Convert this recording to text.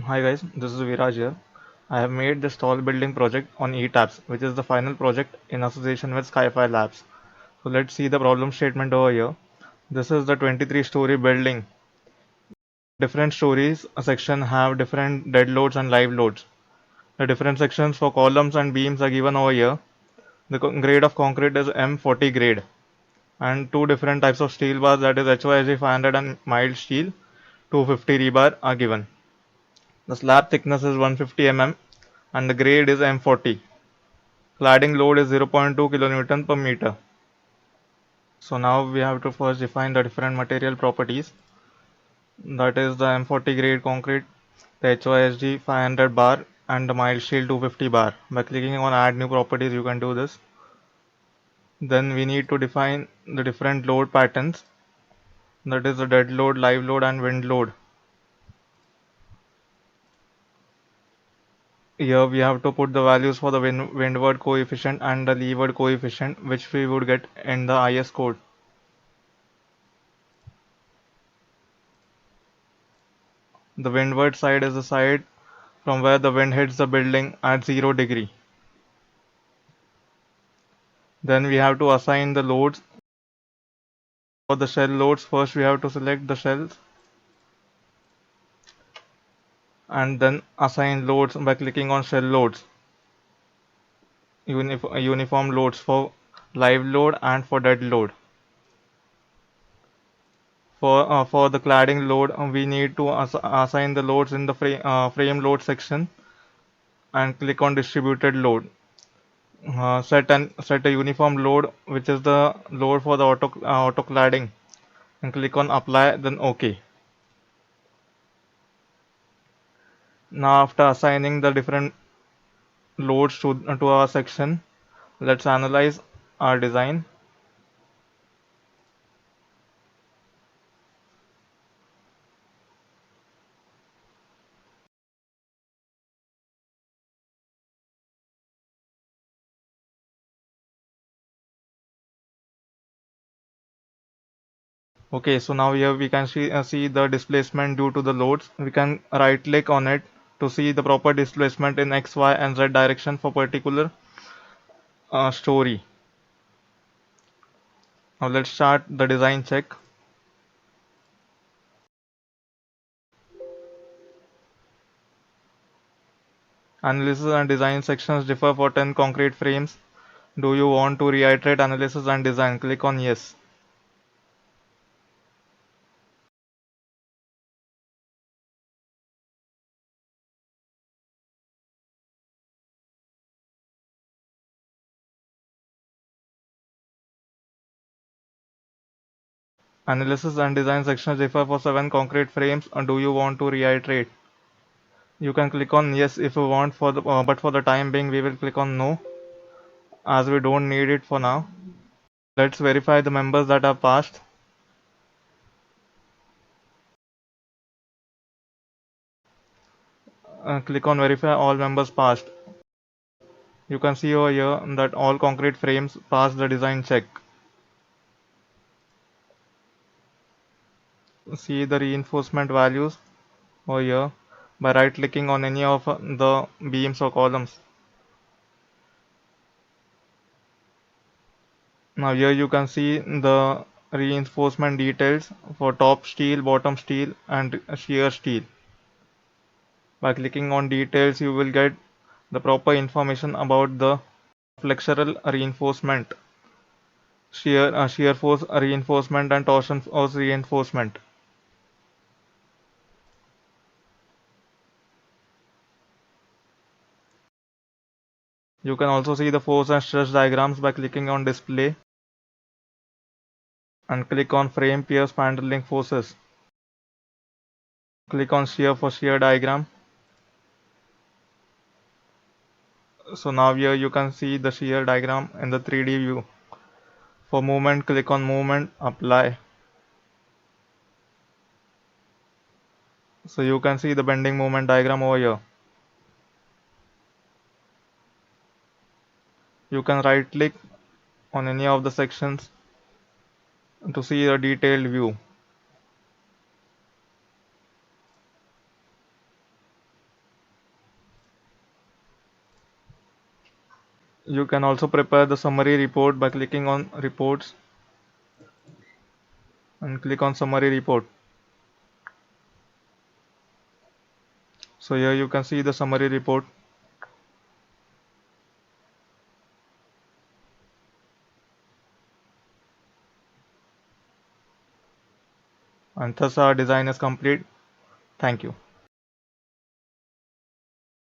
Hi guys, this is Viraj here. I have made this tall building project on ETAPS, which is the final project in association with Skyfi Labs. So let's see the problem statement over here. This is the 23-story building. Different stories a section have different dead loads and live loads. The different sections for columns and beams are given over here. The grade of concrete is M40 grade, and two different types of steel bars, that is HYSG 500 and mild steel 250 rebar, are given. The slab thickness is 150 mm and the grade is M40. Cladding load is 0.2 kilonewton per meter. So now we have to first define the different material properties. That is the M40 grade concrete, the HYSG 500 bar, and the mild steel 250 bar. By clicking on add new properties, you can do this. Then we need to define the different load patterns. That is the dead load, live load, and wind load. Here we have to put the values for the windward coefficient and the leeward coefficient, which we would get in the IS code. The windward side is the side from where the wind hits the building at 0 degree. Then we have to assign the loads. For the shell loads, first we have to select the shells and then assign loads by clicking on shell loads. Uniform loads for live load and for dead load. For the cladding load, we need to assign the loads in the frame load section and click on distributed load. Set a uniform load, which is the load for the auto cladding, and click on apply, then OK. Now after assigning the different loads to our section, let's analyze our design. Okay, so now here we can see the displacement due to the loads. We can right click on it to see the proper displacement in X, Y, and Z direction for particular story. Now let's start the design check. Analysis and design sections differ for 10 concrete frames. Do you want to reiterate analysis and design? Click on yes. Analysis and design sections differ for 7 concrete frames. Do you want to reiterate? You can click on yes if you want, but for the time being we will click on no, as we don't need it for now. Let's verify the members that are passed. Click on verify all members passed. You can see over here that all concrete frames passed the design check. See the reinforcement values over here by right clicking on any of the beams or columns. Now here you can see the reinforcement details for top steel, bottom steel, and shear steel. By clicking on details, you will get the proper information about the flexural reinforcement, shear force reinforcement, and torsion force reinforcement. You can also see the force and stress diagrams by clicking on display and click on frame pier spandrel link forces. Click on shear for shear diagram. So now here you can see the shear diagram in the 3D view. For movement, click on movement, apply. So you can see the bending moment diagram over here. You can right click on any of the sections to see a detailed view. You can also prepare the summary report by clicking on reports and click on summary report. So here you can see the summary report. And thus our design is complete. Thank you.